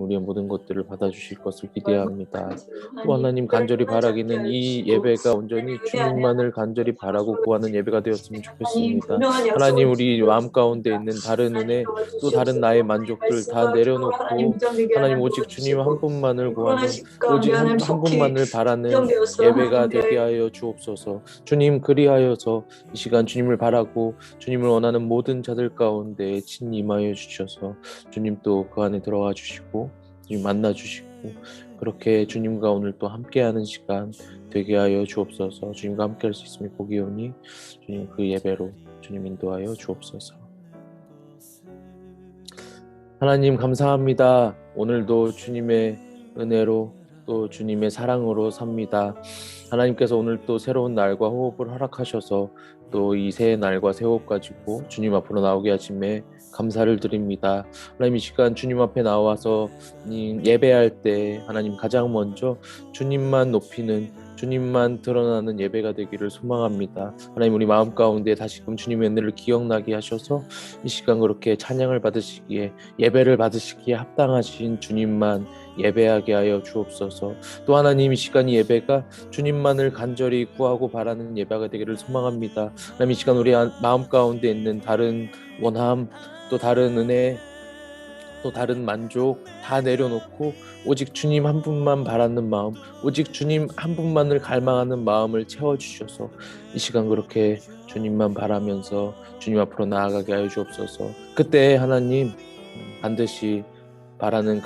우리의 모든 것들을 받아주실 것을 기대합니다. 또 하나님 간절히 바라기는 이 예배가 온전히 주님만을 간절히 바라고 구하는 예배가 되었으면 좋겠습니다. 하나님 우리 마음 가운데 있는 다른 은혜 또 다른 나의 만족들 다 내려놓고 하나님 오직 주님 한 분만을 구하는 오직 한 분만을 바라는 예배가 되게 하여 주옵소서. 주님 그리하여서 이 시간 주님을 바라고 주님을 원하는 모든 자들 가운데 친히 임하여 주셔서 주님 또 그 안에 들어와 주시고 주님 만나 주시고 그렇게 주님과 오늘 또 함께하는 시간 되게 하여 주옵소서. 주님과 함께할 수 있음을 보기 오니 주님 그 예배로 주님 인도하여 주옵소서. 하나님 감사합니다. 오늘도 주님의 은혜로 또 주님의 사랑으로 삽니다. 하나님께서 오늘 또 새로운 날과 호흡을 허락하셔서 또 이 새 날과 새 호흡 가지고 주님 앞으로 나오게 하심에 감사를 드립니다. 하나님 이 시간 주님 앞에 나와서 예배할 때 하나님 가장 먼저 주님만 높이는 주님만 드러나는 예배가 되기를 소망합니다. 하나님 우리 마음 가운데 다시금 주님의 은혜를 기억나게 하셔서 이 시간 그렇게 찬양을 받으시기에 예배를 받으시기에 합당하신 주님만 예배하게 하여 주옵소서. 또 하나님 이 시간 이 예배가 주님만을 간절히 구하고 바라는 예배가 되기를 소망합니다. 하나님 이 시간 우리 마음 가운데 있는 다른 원함 또 다른 은혜 또 다른 만족 다 내려놓고 오직 주님 한 분만 바라는 마음 오직 주님 한 분만을 갈망하는 마음을 채워주셔서 이 시간 그렇게 주님만 바라면서 주님 앞으로 나아가게 하여 주옵소서. 그때 하나님 반드시 바라는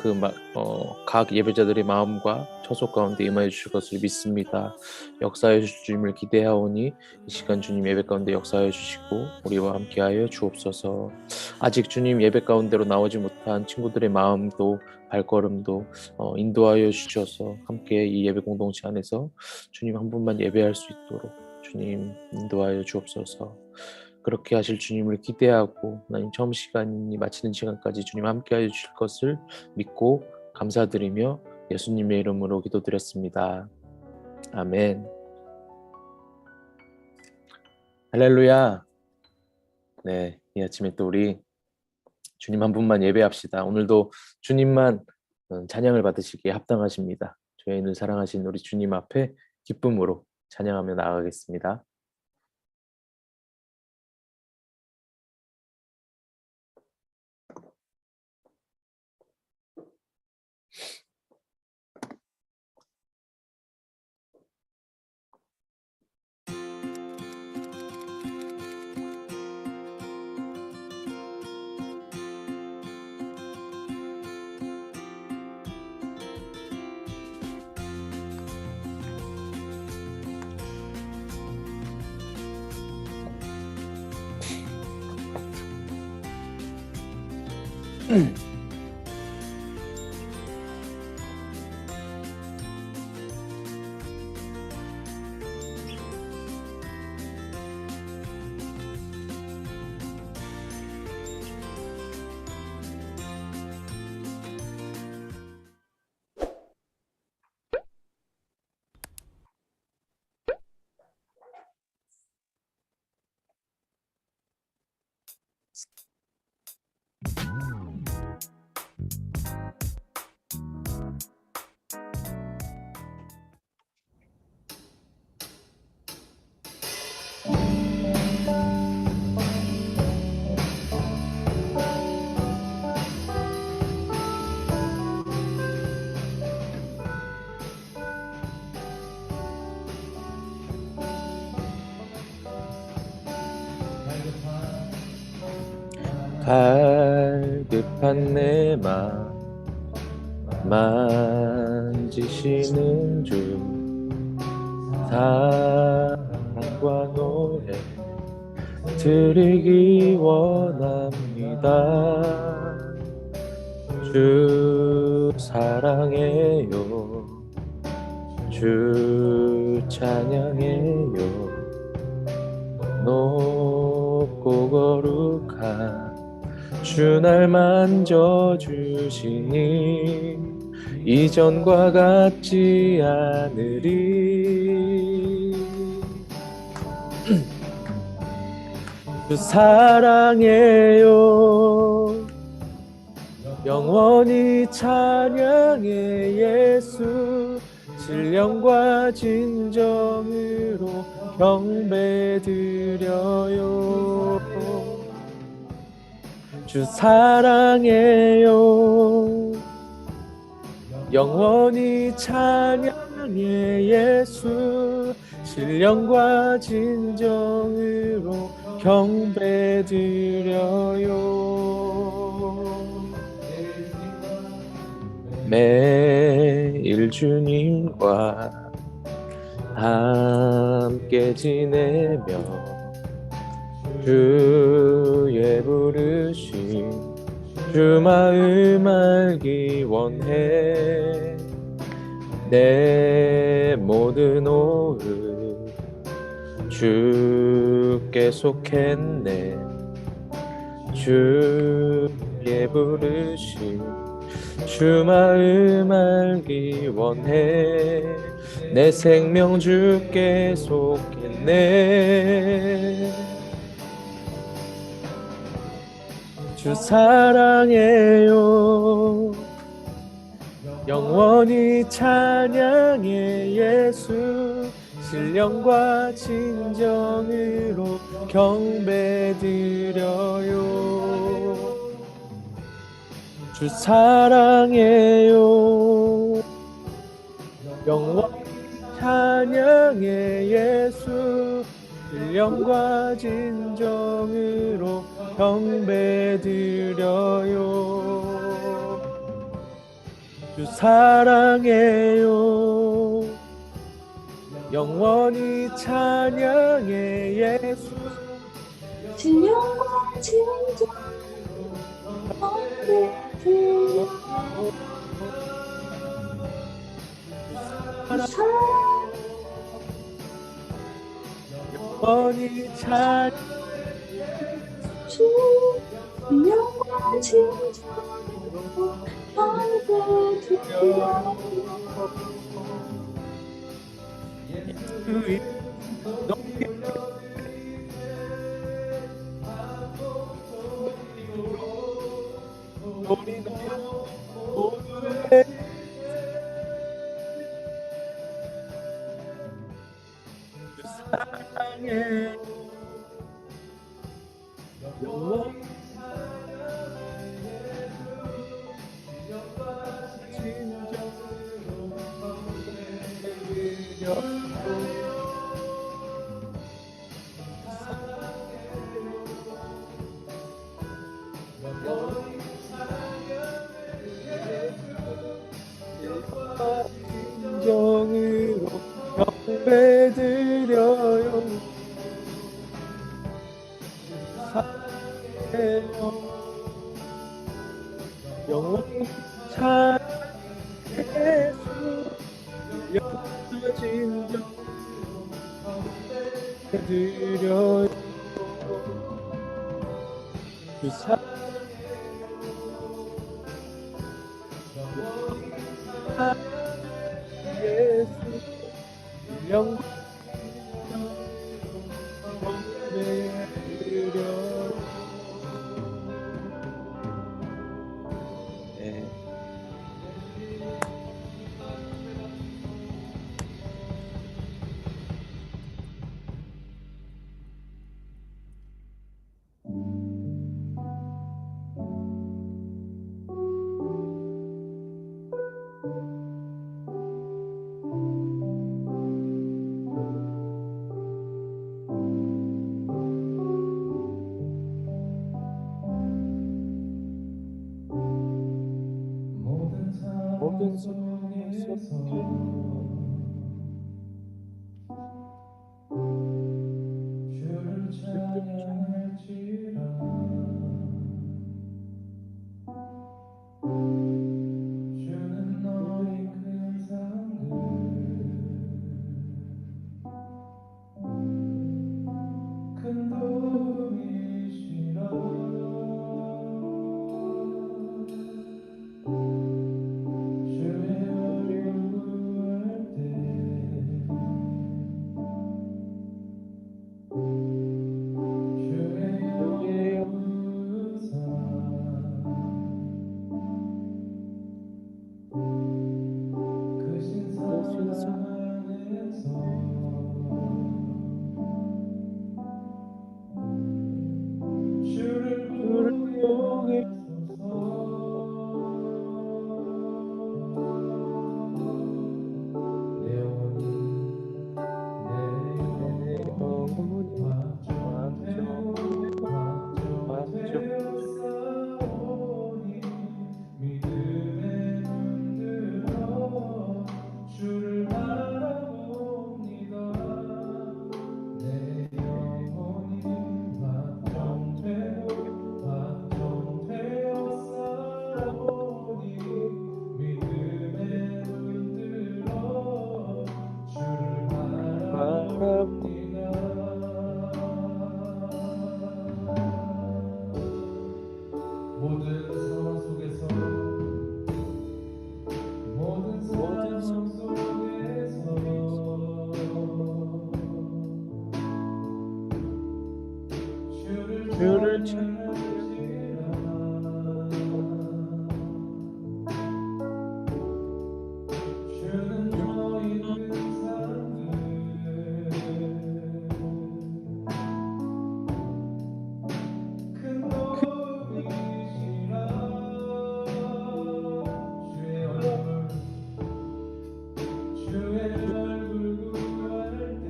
각 예배자들의 마음과 처소 가운데 임하여 주실 것을 믿습니다. 역사하여 주실 주님을 기대하오니 이 시간 주님 예배 가운데 역사하여 주시고 우리와 함께하여 주옵소서. 아직 주님 예배 가운데로 나오지 못한 친구들의 마음도 발걸음도 인도하여 주셔서 함께 이 예배 공동체 안에서 주님 한 분만 예배할 수 있도록 주님 인도하여 주옵소서. 그렇게 하실 주님을 기대하고 하나님 처음 시간이 마치는 시간까지 주님 함께하여 주실 것을 믿고 감사드리며 예수님의 이름으로 기도드렸습니다. 아멘. 할렐루야. 네, 이 아침에 또 우리 주님 한 분만 예배합시다. 오늘도 주님만 찬양을 받으시기에 합당하십니다. 저희는 사랑하신 우리 주님 앞에 기쁨으로 찬양하며 나아가겠습니다. 갈급한 내 맘 만지시는 주 사랑과 노래 드리기 원합니다. 주 사랑해요 주 찬양해요 높고 거룩한 주 날 만져주시니 이전과 같지 않으리. 주 사랑해요 영원히 찬양해 예수. 신령과 진정으로 경배드려요. 주 사랑해요. 영원히 찬양해 예수. 신령과 진정으로 경배드려요. 매일 주님과 함께 지내며 주의 부르심 주 마음 알기 원해. 내 모든 오후 주께 속했네. 주의 부르심 주 마음 알기 원해. 내 생명 주께 속했네. 주 사랑해요. 영원히 찬양해 예수. 신령과 진정으로 경배드려요. 주 사랑해요. 영원히 찬양해 예수. 신령과 진정으로 경배드려요. 주 사랑해요. 영원히 찬양해 예수. 신령과 진정 경배드려요. 영원히 찬 신령과 진정 경배드려요. 주의 사랑해 영원히 진정으로 진정으로 경배드려요. 사랑해요. 영원히 찬 예수. 영원히 진정드려요. 그 사랑 예수. 영광 경배드려. 네. 모든 상황 속에 주를 찬양할지라 주는 너의 큰 사랑을 큰 도움이시라 주의 얼굴 모든 상황 속에서 모든 상황 속에서 주를 찬양할지라 주는 너희 큰 도움이시라 주의 얼굴 구할 때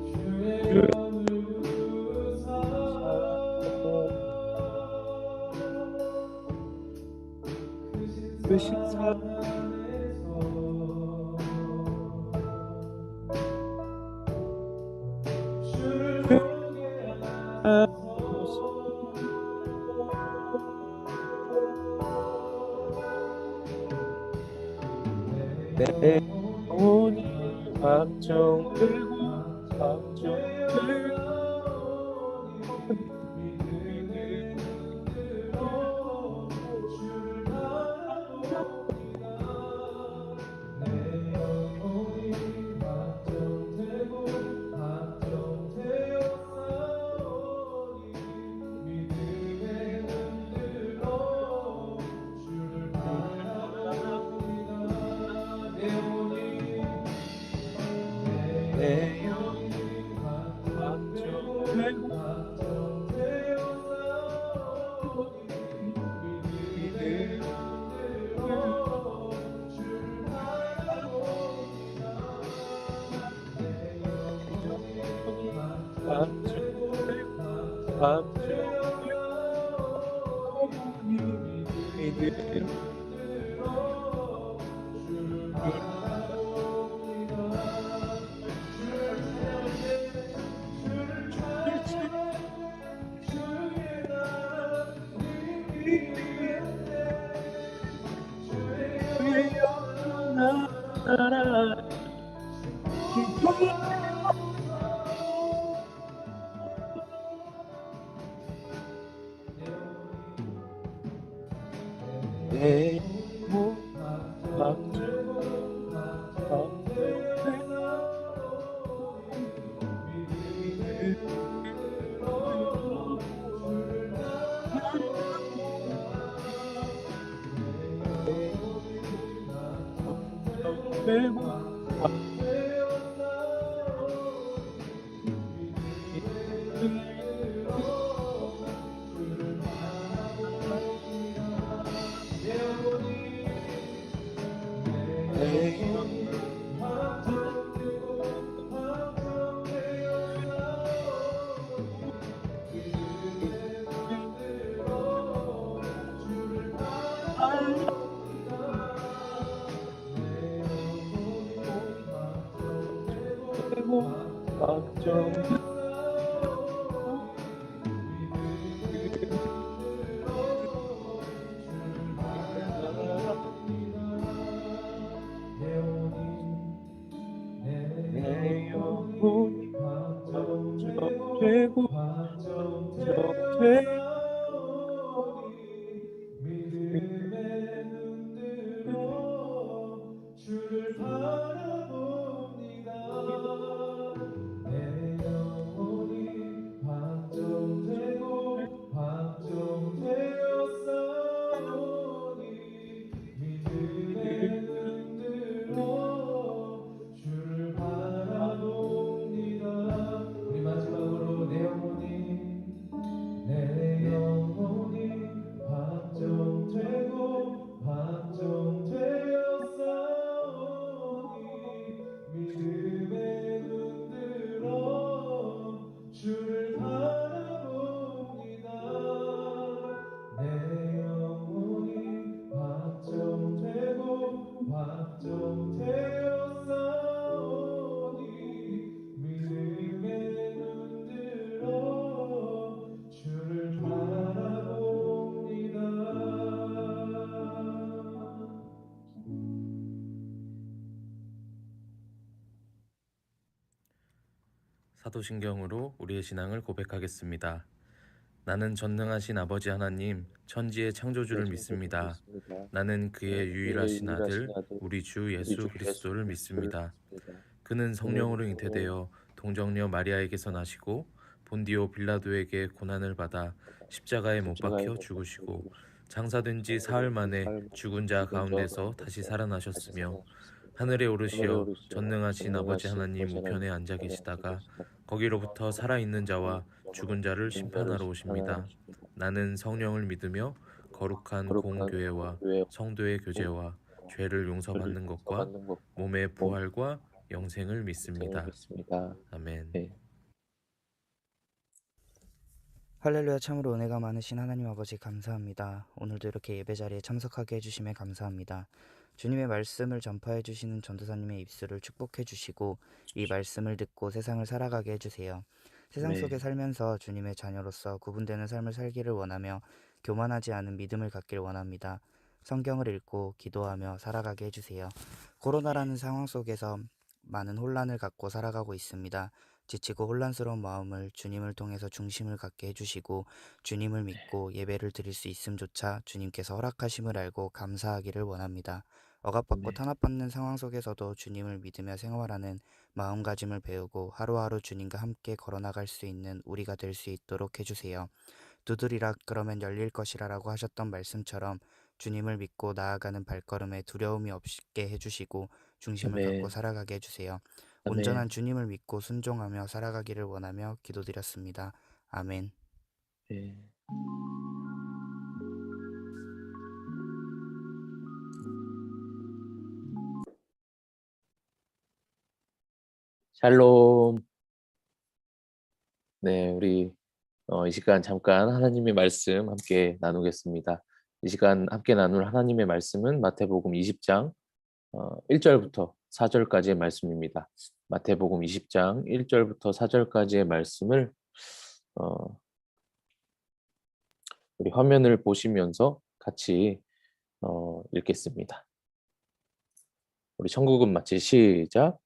주의 얼굴 구사 크신 사랑 안에서 주를 보게 하소서 내 영혼이 확정되고 확정되고 믿음의 눈으로 주를 바라봅니다. 내 영혼이 확정되고 확정되어 싸우니 믿음의 눈으로 주를 바라봅니다. 내 영혼이 내 영혼이 확정되고 확정되어 싸우니 믿음의 눈으로 주를 바라봅니다. 내 영혼이 확정되고 확정되어 싸우니 믿음의 눈으로 주를 바라봅니다. 주를 찬양할 때 주의 나라 위에 주의 나라 내 영혼 확정되고 확정되고 내 영혼이 되고 확정되고 내 영혼이 확정되고 확정되고 믿음의 눈으로 주를 바라봅니다. 내 영혼이 사도신경으로 우리의 신앙을 고백하겠습니다. 나는 전능하신 아버지 하나님, 천지의 창조주를 믿습니다. 나는 그의 유일하신 아들, 우리 주 예수 그리스도를 믿습니다. 그는 성령으로 잉태되어 동정녀 마리아에게서 나시고 본디오 빌라도에게 고난을 받아 십자가에 못 박혀 죽으시고 장사된 지 사흘 만에 죽은 자 가운데서 다시 살아나셨으며 하늘에 오르시어 전능하신 아버지 하나님 우편에 앉아 계시다가 거기로부터 살아있는 자와 죽은 자를 심판하러 오십니다. 나는 성령을 믿으며 거룩한 공교회와 성도의 교제와 죄를 용서받는 것과 몸의 부활과 영생을 믿습니다. 아멘. 할렐루야. 참으로 은혜가 많으신 하나님 아버지 감사합니다. 오늘도 이렇게 예배 자리에 참석하게 해주심에 감사합니다. 주님의 말씀을 전파해 주시는 전도사님의 입술을 축복해 주시고 이 말씀을 듣고 세상을 살아가게 해주세요. 세상 속에 살면서 주님의 자녀로서 구분되는 삶을 살기를 원하며 교만하지 않은 믿음을 갖길 원합니다. 성경을 읽고 기도하며 살아가게 해주세요. 코로나라는 상황 속에서 많은 혼란을 갖고 살아가고 있습니다. 지치고 혼란스러운 마음을 주님을 통해서 중심을 갖게 해주시고 주님을 믿고 예배를 드릴 수 있음조차 주님께서 허락하심을 알고 감사하기를 원합니다. 억압받고 탄압받는 상황 속에서도 주님을 믿으며 생활하는 마음가짐을 배우고 하루하루 주님과 함께 걸어나갈 수 있는 우리가 될 수 있도록 해주세요. 두드리라 그러면 열릴 것이라 라고 하셨던 말씀처럼 주님을 믿고 나아가는 발걸음에 두려움이 없게 해주시고 중심을 갖고 살아가게 해주세요. 온전한 주님을 믿고 순종하며 살아가기를 원하며 기도드렸습니다. 아멘. 샬롬. 네, 우리 이 시간 잠깐 하나님의 말씀 함께 나누겠습니다. 이 시간 함께 나눌 하나님의 말씀은 마태복음 20장 1절부터 4절까지의 말씀입니다. 마태복음 20장 1절부터 4절까지의 말씀을 우리 화면을 보시면서 같이 읽겠습니다. 우리 천국은 마치 시작.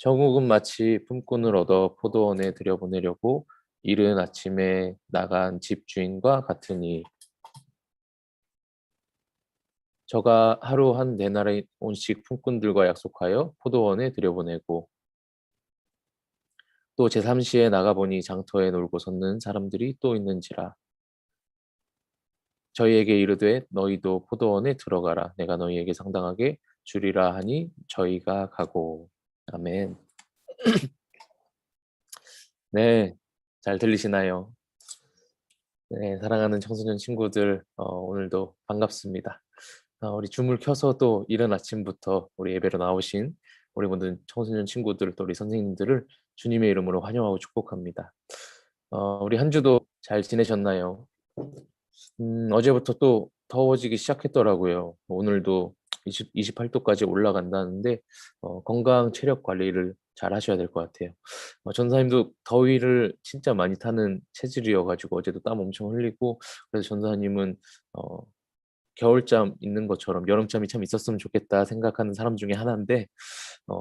천국은 마치 품꾼을 얻어 포도원에 들여보내려고 이른 아침에 나간 집주인과 같으니 저가 하루 한 데나리 온씩 품꾼들과 약속하여 포도원에 들여보내고 또 제3시에 나가보니 장터에 놀고 섰는 사람들이 또 있는지라. 저희에게 이르되 너희도 포도원에 들어가라. 내가 너희에게 상당하게 주리라 하니 저희가 가고. 아멘. 네, 잘 들리시나요? 네, 사랑하는 청소년 친구들, 오늘도 반갑습니다. 우리 줌을 켜서 또 이른 아침부터 우리 예배로 나오신 우리 모든 청소년 친구들, 또 우리 선생님들을 주님의 이름으로 환영하고 축복합니다. 우리 한 주도 잘 지내셨나요? 어제부터 또 더워지기 시작했더라고요. 오늘도 28도까지 올라간다는데 건강 체력 관리를 잘 하셔야 될 것 같아요. 전사님도 더위를 진짜 많이 타는 체질이어가지고 어제도 땀 엄청 흘리고, 그래서 전사님은 겨울잠 있는 것처럼 여름잠이 참 있었으면 좋겠다 생각하는 사람 중에 하나인데,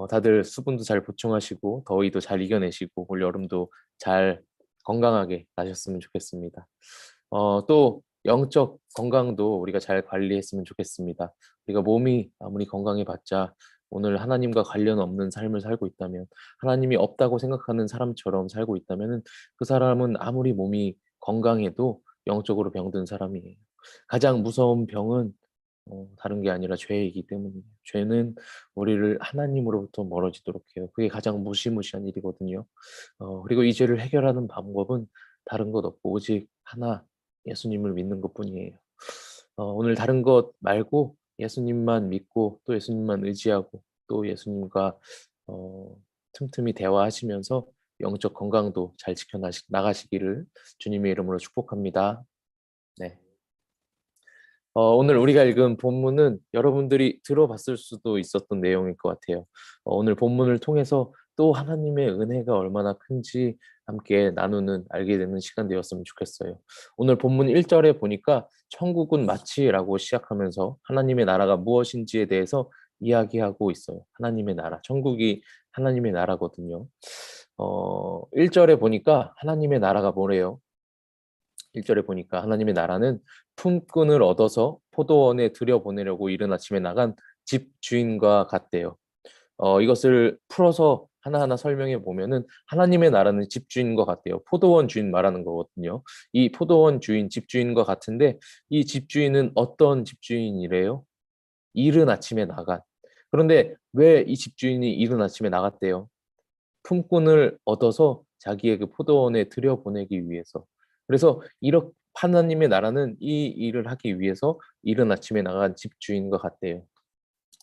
다들 수분도 잘 보충하시고 더위도 잘 이겨내시고 올 여름도 잘 건강하게 나셨으면 좋겠습니다. 또 영적 건강도 우리가 잘 관리했으면 좋겠습니다. 우리가 몸이 아무리 건강해봤자 오늘 하나님과 관련 없는 삶을 살고 있다면, 하나님이 없다고 생각하는 사람처럼 살고 있다면 그 사람은 아무리 몸이 건강해도 영적으로 병든 사람이에요. 가장 무서운 병은 다른 게 아니라 죄이기 때문이에요. 죄는 우리를 하나님으로부터 멀어지도록 해요. 그게 가장 무시무시한 일이거든요. 그리고 이 죄를 해결하는 방법은 다른 것 없고 오직 하나, 예수님을 믿는 것뿐이에요. 오늘 다른 것 말고 예수님만 믿고 또 예수님만 의지하고 또 예수님과 틈틈이 대화하시면서 영적 건강도 잘 지켜나가시기를 주님의 이름으로 축복합니다. 네. 오늘 우리가 읽은 본문은 여러분들이 들어봤을 수도 있었던 내용일 것 같아요. 오늘 본문을 통해서 또 하나님의 은혜가 얼마나 큰지 함께 나누는, 알게 되는 시간 되었으면 좋겠어요. 오늘 본문 1절에 보니까 천국은 마치라고 시작하면서 하나님의 나라가 무엇인지에 대해서 이야기하고 있어요. 하나님의 나라, 천국이 하나님의 나라거든요. 1절에 보니까 하나님의 나라가 뭐래요? 1절에 보니까 하나님의 나라는 품꾼을 얻어서 포도원에 들여보내려고 이른 아침에 나간 집 주인과 같대요. 이것을 풀어서 하나하나 설명해 보면은 하나님의 나라는 집주인과 같대요. 포도원 주인 말하는 거거든요. 이 포도원 주인, 집주인과 같은데 이 집주인은 어떤 집주인이래요? 이른 아침에 나간. 그런데 왜 이 집주인이 이른 아침에 나갔대요? 품꾼을 얻어서 자기의 그 포도원에 들여보내기 위해서. 그래서 이렇게 하나님의 나라는 이 일을 하기 위해서 이른 아침에 나간 집주인과 같대요.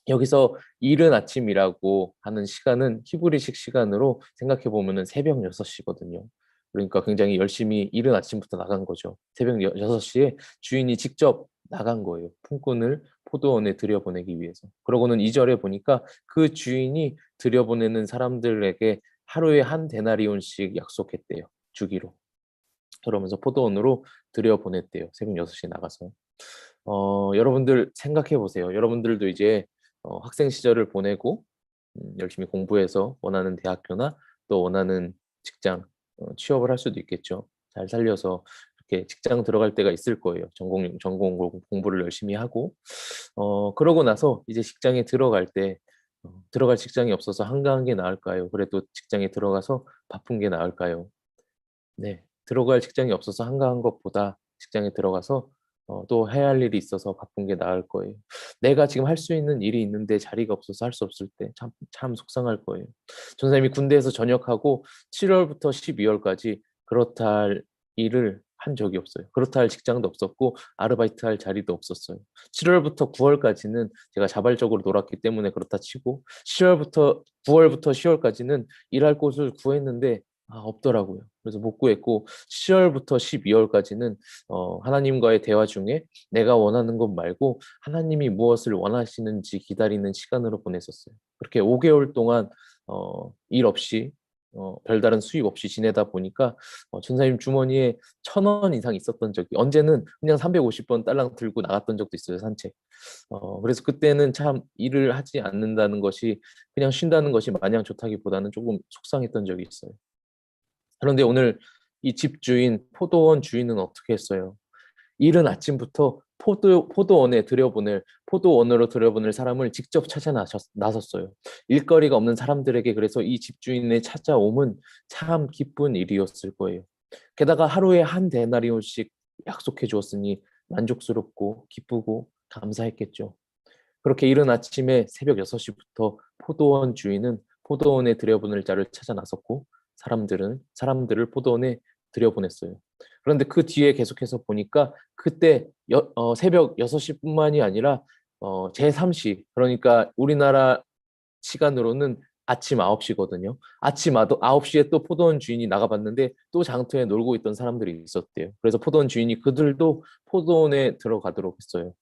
여기서 이른 아침이라고 하는 시간은 히브리식 시간으로 생각해 보면은 새벽 6시거든요. 그러니까 굉장히 열심히 이른 아침부터 나간 거죠. 새벽 6시에 주인이 직접 나간 거예요. 품꾼을 포도원에 들여보내기 위해서. 그러고는 2절에 보니까 그 주인이 들여보내는 사람들에게 하루에 한 데나리온씩 약속했대요. 주기로. 그러면서 포도원으로 들여보냈대요. 새벽 6시에 나가서. 여러분들 생각해 보세요. 여러분들도 이제 학생 시절을 보내고 열심히 공부해서 원하는 대학교나 또 원하는 직장 취업을 할 수도 있겠죠. 잘 살려서 이렇게 직장 들어갈 때가 있을 거예요. 전공 공부를 열심히 하고 그러고 나서 이제 직장에 들어갈 때 들어갈 직장이 없어서 한가한 게 나을까요? 그래도 직장에 들어가서 바쁜 게 나을까요? 네, 들어갈 직장이 없어서 한가한 것보다 직장에 들어가서 또 해야 할 일이 있어서 바쁜 게 나을 거예요. 내가 지금 할 수 있는 일이 있는데 자리가 없어서 할 수 없을 때 참 속상할 거예요. 전사님이 군대에서 전역하고 7월부터 12월까지 그렇다 할 일을 한 적이 없어요. 그렇다 할 직장도 없었고 아르바이트 할 자리도 없었어요. 7월부터 9월까지는 제가 자발적으로 놀았기 때문에 그렇다 치고 10월부터 9월부터 10월까지는 일할 곳을 구했는데 없더라고요. 그래서 못 구했고 10월부터 12월까지는 하나님과의 대화 중에 내가 원하는 것 말고 하나님이 무엇을 원하시는지 기다리는 시간으로 보냈었어요. 그렇게 5개월 동안 일 없이 별다른 수입 없이 지내다 보니까 전사님 주머니에 1,000원 이상 있었던 적이 언제는 그냥 350번 딸랑 들고 나갔던 적도 있어요. 산책. 그래서 그때는 참 일을 하지 않는다는 것이 그냥 쉰다는 것이 마냥 좋다기보다는 조금 속상했던 적이 있어요. 그런데 오늘 이 집주인, 포도원 주인은 어떻게 했어요? 이른 아침부터 포도원으로 들여보낼 사람을 직접 찾아 나섰어요. 일거리가 없는 사람들에게 그래서 이 집주인의 찾아옴은 참 기쁜 일이었을 거예요. 게다가 하루에 한 데나리온씩 약속해 주었으니 만족스럽고 기쁘고 감사했겠죠. 그렇게 이른 아침에 새벽 6시부터 포도원 주인은 포도원에 들여보낼 자를 찾아 나섰고 사람들을 포도원에 들여보냈어요. 그런데 그 뒤에 계속해서 보니까 그때 새벽 6시뿐만이 아니라 제3시 그러니까 우리나라 시간으로는 아침 9시거든요. 아침 9시에 또 포도원 주인이 나가봤는데 또 장터에 놀고 있던 사람들이 있었대요. 그래서 포도원 주인이 그들도 포도원에 들어가도록 했어요.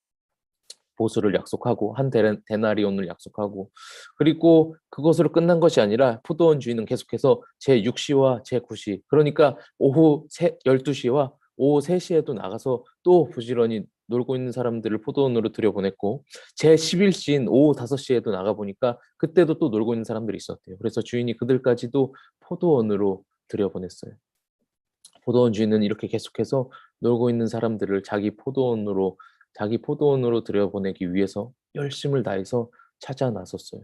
보수를 약속하고 한 데나리온을 약속하고 그리고 그것으로 끝난 것이 아니라 포도원 주인은 계속해서 제6시와 제9시 그러니까 오후 12시와 오후 3시에도 나가서 또 부지런히 놀고 있는 사람들을 포도원으로 들여보냈고 제11시인 오후 5시에도 나가보니까 그때도 또 놀고 있는 사람들이 있었대요. 그래서 주인이 그들까지도 포도원으로 들여보냈어요. 포도원 주인은 이렇게 계속해서 놀고 있는 사람들을 자기 포도원으로 들여보내기 위해서 열심을 다해서 찾아 나섰어요.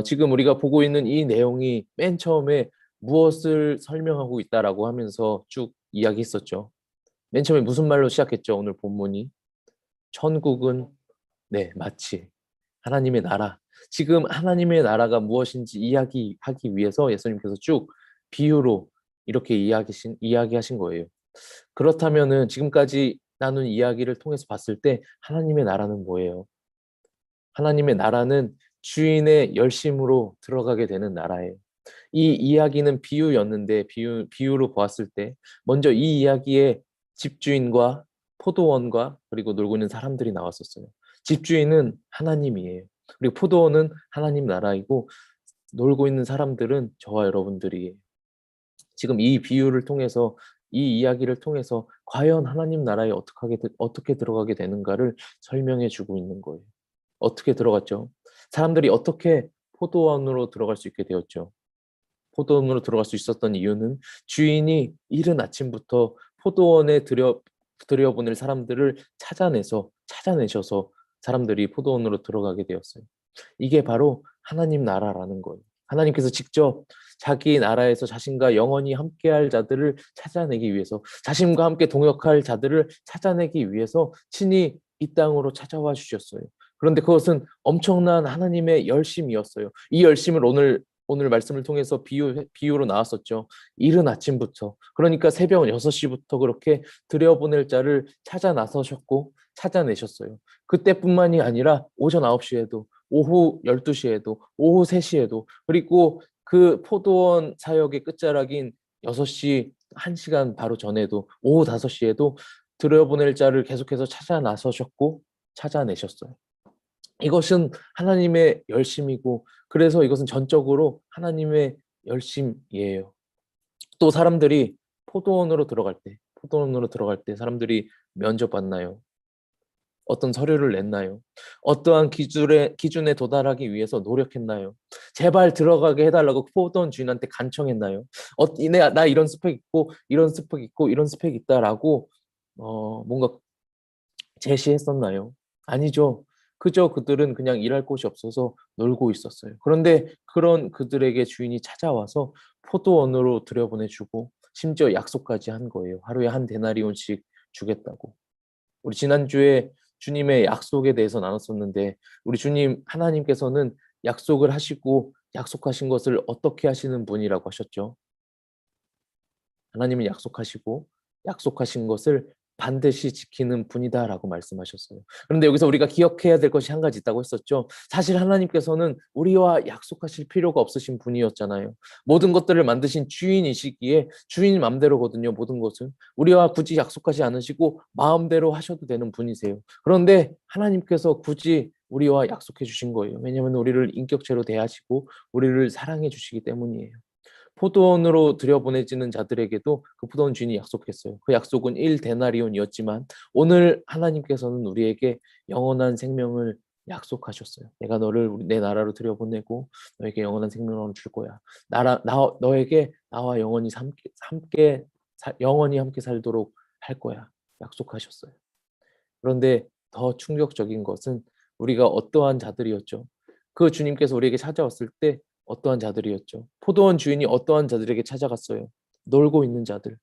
지금 우리가 보고 있는 이 내용이 맨 처음에 무엇을 설명하고 있다라고 하면서 쭉 이야기했었죠. 맨 처음에 무슨 말로 시작했죠? 오늘 본문이. 천국은 네, 마치 하나님의 나라. 지금 하나님의 나라가 무엇인지 이야기하기 위해서 예수님께서 쭉 비유로 이렇게 이야기하신 거예요. 그렇다면은 지금까지 나눈 이야기를 통해서 봤을 때 하나님의 나라는 뭐예요? 하나님의 나라는 주인의 열심으로 들어가게 되는 나라예요. 이 이야기는 비유였는데 비유로 보았을 때 먼저 이 이야기에 집주인과 포도원과 그리고 놀고 있는 사람들이 나왔었어요. 집주인은 하나님이에요. 그리고 포도원은 하나님 나라이고 놀고 있는 사람들은 저와 여러분들이에요. 지금 이 비유를 통해서 이 이야기를 통해서 과연 하나님 나라에 어떻게 들어가게 되는가를 설명해 주고 있는 거예요. 어떻게 들어갔죠? 사람들이 어떻게 포도원으로 들어갈 수 있게 되었죠? 포도원으로 들어갈 수 있었던 이유는 주인이 이른 아침부터 포도원에 들여보낼 사람들을 찾아내셔서 사람들이 포도원으로 들어가게 되었어요. 이게 바로 하나님 나라라는 거예요. 하나님께서 직접 자기 나라에서 자신과 영원히 함께할 자들을 찾아내기 위해서, 자신과 함께 동역할 자들을 찾아내기 위해서 친히 이 땅으로 찾아와 주셨어요. 그런데 그것은 엄청난 하나님의 열심이었어요. 이 열심을 오늘 말씀을 통해서 비유로 나왔었죠. 이른 아침부터, 그러니까 새벽 6시부터 그렇게 들여보낼 자를 찾아 나서셨고 찾아내셨어요. 그때뿐만이 아니라 오전 9시에도, 오후 12시에도, 오후 3시에도, 그리고 그 포도원 사역의 끝자락인 6시 1시간 바로 전에도, 오후 5시에도 들여보낼 자를 계속해서 찾아 나서셨고 찾아내셨어요. 이것은 하나님의 열심이고, 그래서 이것은 전적으로 하나님의 열심이에요. 또 사람들이 포도원으로 들어갈 때 사람들이 면접 봤나요? 어떤 서류를 냈나요? 어떠한 기준에 도달하기 위해서 노력했나요? 제발 들어가게 해달라고 포도원 주인한테 간청했나요? 나 이런 스펙 있고 이런 스펙 있고 이런 스펙 있다라고 뭔가 제시했었나요? 아니죠. 그저 그들은 그냥 일할 곳이 없어서 놀고 있었어요. 그런데 그런 그들에게 주인이 찾아와서 포도원으로 들여보내주고 심지어 약속까지 한 거예요. 하루에 한 데나리온씩 주겠다고. 우리 지난주에 주님의 약속에 대해서 나눴었는데, 우리 주님 하나님께서는 약속을 하시고 약속하신 것을 어떻게 하시는 분이라고 하셨죠? 하나님은 약속하시고 약속하신 것을 반드시 지키는 분이다라고 말씀하셨어요. 그런데 여기서 우리가 기억해야 될 것이 한 가지 있다고 했었죠. 사실 하나님께서는 우리와 약속하실 필요가 없으신 분이었잖아요. 모든 것들을 만드신 주인이시기에 주인 마음대로거든요. 모든 것은 우리와 굳이 약속하지 않으시고 마음대로 하셔도 되는 분이세요. 그런데 하나님께서 굳이 우리와 약속해 주신 거예요. 왜냐하면 우리를 인격체로 대하시고 우리를 사랑해 주시기 때문이에요. 포도원으로 들여보내지는 자들에게도 그 포도원 주인이 약속했어요. 그 약속은 1데나리온이었지만 오늘 하나님께서는 우리에게 영원한 생명을 약속하셨어요. 내가 너를 내 나라로 들여보내고 너에게 영원한 생명을 줄 거야. 너에게 나와 영원히 함께 살도록 할 거야. 약속하셨어요. 그런데 더 충격적인 것은 우리가 어떠한 자들이었죠. 그 주님께서 우리에게 찾아왔을 때 어떠한 자들이었죠. 포도원 주인이 어떠한 자들에게 찾아갔어요. 놀고 있는 자들.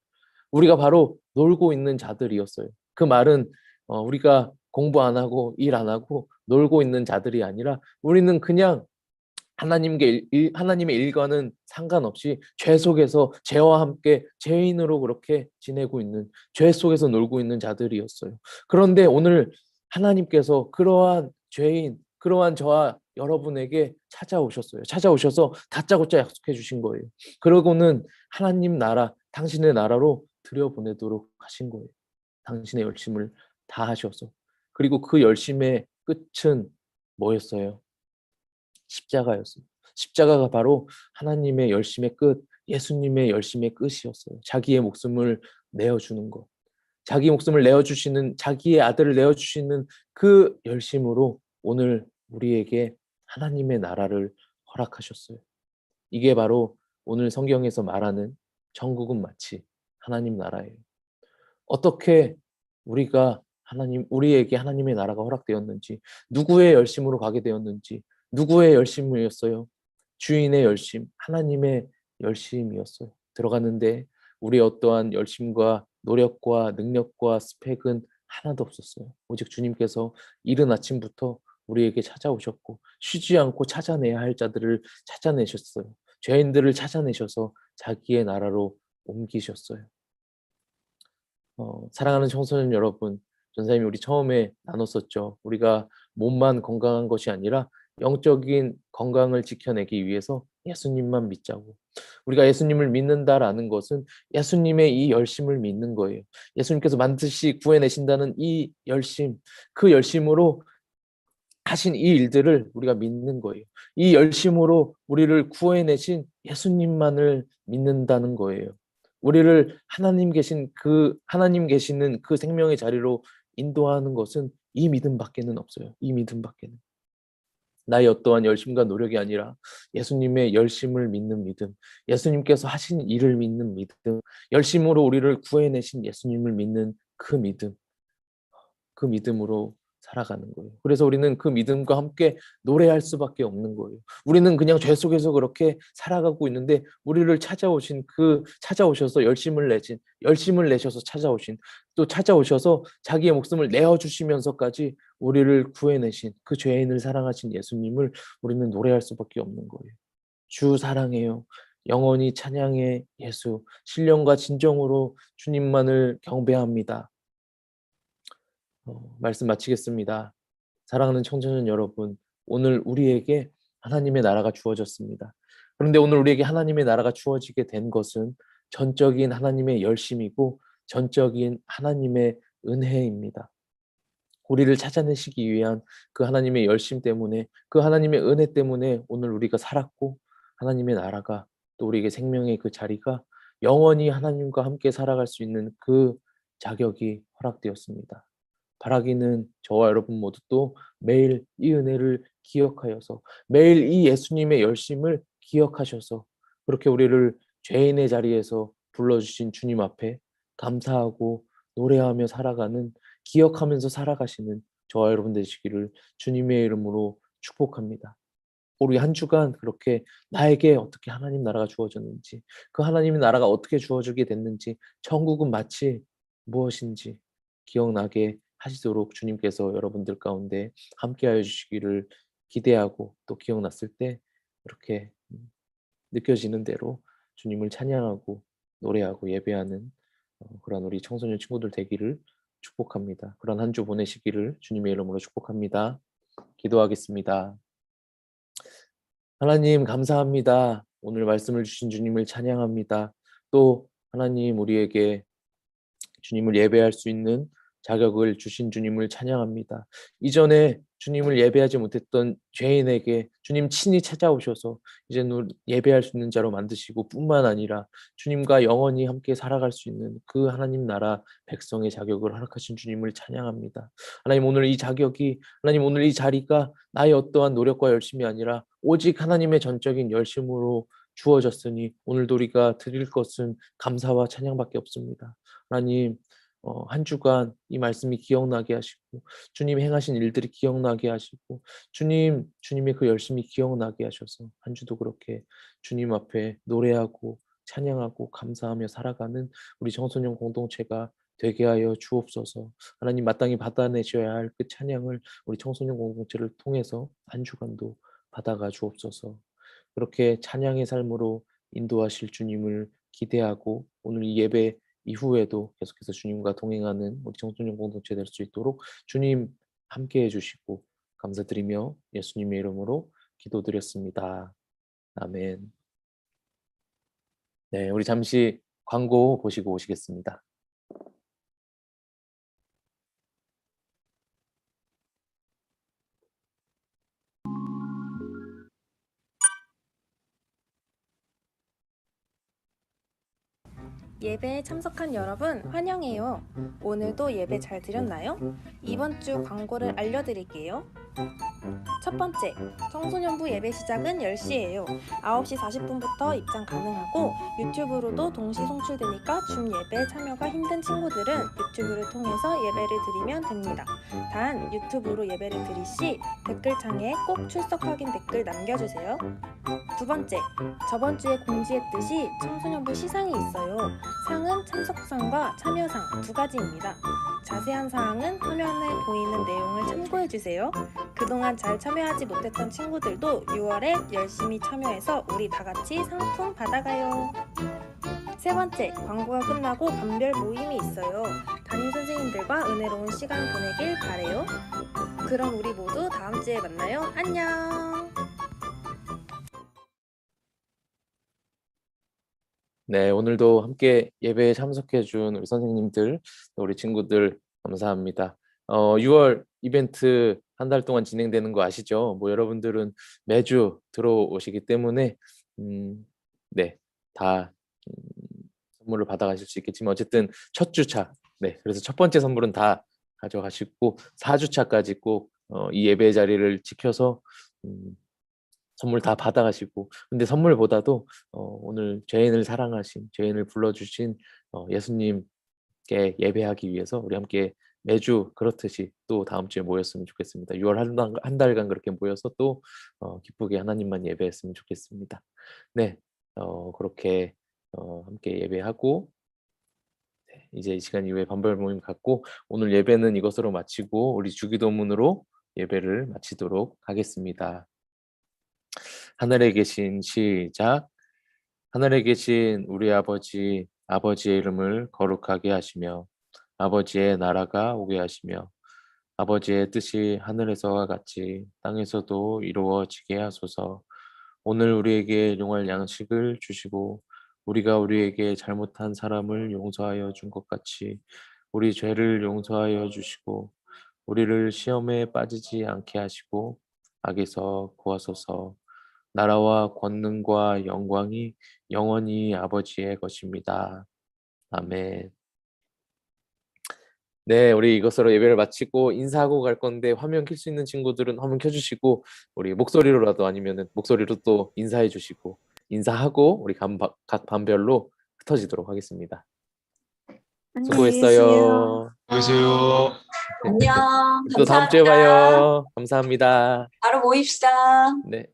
우리가 바로 놀고 있는 자들이었어요. 그 말은 우리가 공부 안 하고 일 안 하고 놀고 있는 자들이 아니라 우리는 그냥 하나님의 일과는 상관없이 죄 속에서 죄와 함께 죄인으로 그렇게 지내고 있는, 죄 속에서 놀고 있는 자들이었어요. 그런데 오늘 하나님께서 그러한 죄인, 그러한 저와 여러분에게 찾아오셨어요. 찾아오셔서 다짜고짜 약속해 주신 거예요. 그러고는 하나님 나라, 당신의 나라로 들여보내도록 하신 거예요. 당신의 열심을 다하셔서. 그리고 그 열심의 끝은 뭐였어요? 십자가였어요. 십자가가 바로 하나님의 열심의 끝, 예수님의 열심의 끝이었어요. 자기의 목숨을 내어주는 것. 자기 목숨을 내어주시는, 자기의 아들을 내어주시는 그 열심으로 오늘 우리에게 하나님의 나라를 허락하셨어요. 이게 바로 오늘 성경에서 말하는 천국은 마치 하나님 나라예요. 어떻게 우리에게 하나님의 나라가 허락되었는지, 누구의 열심으로 가게 되었는지, 누구의 열심이었어요? 주인의 열심, 하나님의 열심이었어요. 들어갔는데 우리의 어떠한 열심과 노력과 능력과 스펙은 하나도 없었어요. 오직 주님께서 이른 아침부터 우리에게 찾아오셨고 쉬지 않고 찾아내야 할 자들을 찾아내셨어요. 죄인들을 찾아내셔서 자기의 나라로 옮기셨어요. 사랑하는 청소년 여러분, 전사님이 우리 처음에 나눴었죠. 우리가 몸만 건강한 것이 아니라 영적인 건강을 지켜내기 위해서 예수님만 믿자고. 우리가 예수님을 믿는다라는 것은 예수님의 이 열심을 믿는 거예요. 예수님께서 반드시 구해내신다는 이 열심, 그 열심으로 하신 이 일들을 우리가 믿는 거예요. 이 열심으로 우리를 구해내신 예수님만을 믿는다는 거예요. 우리를 하나님 계시는 그 생명의 자리로 인도하는 것은 이 믿음밖에는 없어요. 이 믿음밖에는. 나의 어떠한 열심과 노력이 아니라 예수님의 열심을 믿는 믿음, 예수님께서 하신 일을 믿는 믿음, 열심으로 우리를 구해내신 예수님을 믿는 그 믿음, 그 믿음으로 살아가는 거예요. 그래서 우리는 그 믿음과 함께 노래할 수밖에 없는 거예요. 우리는 그냥 죄 속에서 그렇게 살아가고 있는데 우리를 찾아오셔서 열심을 내셔서 찾아오신, 또 찾아오셔서 자기의 목숨을 내어주시면서까지 우리를 구해내신 그 죄인을 사랑하신 예수님을 우리는 노래할 수밖에 없는 거예요. 주 사랑해요. 영원히 찬양해 예수. 신령과 진정으로 주님만을 경배합니다. 말씀 마치겠습니다. 사랑하는 청소년 여러분, 오늘 우리에게 하나님의 나라가 주어졌습니다. 그런데 오늘 우리에게 하나님의 나라가 주어지게 된 것은 전적인 하나님의 열심이고 전적인 하나님의 은혜입니다. 우리를 찾아내시기 위한 그 하나님의 열심 때문에, 그 하나님의 은혜 때문에 오늘 우리가 살았고, 하나님의 나라가 또 우리에게 생명의 그 자리가 영원히 하나님과 함께 살아갈 수 있는 그 자격이 허락되었습니다. 바라기는 저와 여러분 모두 또 매일 이 은혜를 기억하여서, 매일 이 예수님의 열심을 기억하셔서 그렇게 우리를 죄인의 자리에서 불러주신 주님 앞에 감사하고 노래하며 살아가는, 기억하면서 살아가시는 저와 여러분 되시기를 주님의 이름으로 축복합니다. 우리 한 주간 그렇게 나에게 어떻게 하나님 나라가 주어졌는지, 그 하나님의 나라가 어떻게 주어지게 됐는지, 천국은 마치 무엇인지 기억나게 하시도록 주님께서 여러분들 가운데 함께하여 주시기를 기대하고, 또 기억났을 때 이렇게 느껴지는 대로 주님을 찬양하고 노래하고 예배하는 그런 우리 청소년 친구들 되기를 축복합니다. 그런 한 주 보내시기를 주님의 이름으로 축복합니다. 기도하겠습니다. 하나님 감사합니다. 오늘 말씀을 주신 주님을 찬양합니다. 또 하나님 우리에게 주님을 예배할 수 있는 자격을 주신 주님을 찬양합니다. 이전에 주님을 예배하지 못했던 죄인에게 주님 친히 찾아오셔서 이제는 예배할 수 있는 자로 만드시고, 뿐만 아니라 주님과 영원히 함께 살아갈 수 있는 그 하나님 나라 백성의 자격을 허락하신 주님을 찬양합니다. 하나님 오늘 이 자격이, 하나님 오늘 이 자리가 나의 어떠한 노력과 열심이 아니라 오직 하나님의 전적인 열심으로 주어졌으니 오늘도 우리가 드릴 것은 감사와 찬양밖에 없습니다. 하나님 한 주간 이 말씀이 기억나게 하시고, 주님 행하신 일들이 기억나게 하시고, 주님의 그 열심이 기억나게 하셔서 한 주도 그렇게 주님 앞에 노래하고 찬양하고 감사하며 살아가는 우리 청소년 공동체가 되게 하여 주옵소서. 하나님 마땅히 받아내셔야 할 그 찬양을 우리 청소년 공동체를 통해서 한 주간도 받아가 주옵소서. 그렇게 찬양의 삶으로 인도하실 주님을 기대하고, 오늘 이 예배 이후에도 계속해서 주님과 동행하는 우리 청소년 공동체 될 수 있도록 주님 함께해 주시고 감사드리며 예수님의 이름으로 기도드렸습니다. 아멘. 네, 우리 잠시 광고 보시고 오시겠습니다. 예배에 참석한 여러분 환영해요. 오늘도 예배 잘 드렸나요? 이번 주 광고를 알려드릴게요. 첫 번째, 청소년부 예배 시작은 10시예요. 9시 40분부터 입장 가능하고 유튜브로도 동시 송출되니까 줌 예배 참여가 힘든 친구들은 유튜브를 통해서 예배를 드리면 됩니다. 단 유튜브로 예배를 드릴 시 댓글창에 꼭 출석 확인 댓글 남겨주세요. 두 번째, 저번 주에 공지했듯이 청소년부 시상이 있어요. 상은 참석상과 참여상 두 가지입니다. 자세한 사항은 화면에 보이는 내용을 참고해주세요. 그동안 잘 참여하지 못했던 친구들도 6월에 열심히 참여해서 우리 다 같이 상품 받아가요. 세 번째, 광고가 끝나고 감별 모임이 있어요. 담임 선생님들과 은혜로운 시간 보내길 바래요. 그럼 우리 모두 다음 주에 만나요. 안녕. 네, 오늘도 함께 예배에 참석해 준 우리 선생님들, 우리 친구들 감사합니다. 6월 이벤트 한 달 동안 진행되는 거 아시죠? 뭐 여러분들은 매주 들어오시기 때문에 네, 다 선물을 받아가실 수 있겠지만 어쨌든 첫 주차, 네, 그래서 첫 번째 선물은 다 가져가시고 4주차까지 꼭 이 예배 자리를 지켜서 선물 다 받아가시고, 근데 선물보다도 오늘 죄인을 사랑하신, 죄인을 불러주신 예수님께 예배하기 위해서 우리 함께 매주 그렇듯이 또 다음 주에 모였으면 좋겠습니다. 6월 한 달간 그렇게 모여서 또 기쁘게 하나님만 예배했으면 좋겠습니다. 네, 그렇게 함께 예배하고 이제 이 시간 이후에 반별 모임 갖고 오늘 예배는 이것으로 마치고 우리 주기도문으로 예배를 마치도록 하겠습니다. 하늘에 계신 시작. 하늘에 계신 우리 아버지, 아버지의 이름을 거룩하게 하시며 아버지의 나라가 오게 하시며 아버지의 뜻이 하늘에서와 같이 땅에서도 이루어지게 하소서. 오늘 우리에게 일용할 양식을 주시고 우리가 우리에게 잘못한 사람을 용서하여 준 것 같이 우리 죄를 용서하여 주시고 우리를 시험에 빠지지 않게 하시고 악에서 구하소서. 나라와 권능과 영광이 영원히 아버지의 것입니다. 아멘. 네, 우리 이것으로 예배를 마치고 인사하고 갈 건데 화면 켤 수 있는 친구들은 화면 켜주시고 우리 목소리로라도 아니면은 목소리로 또 인사해 주시고 인사하고 우리 각 반별로 흩어지도록 하겠습니다. 안녕히 계세요. 수고했어요. 안녕하세요. 안녕. 또 다음 주에 감사합니다. 봐요. 감사합니다. 바로 모입시다. 네.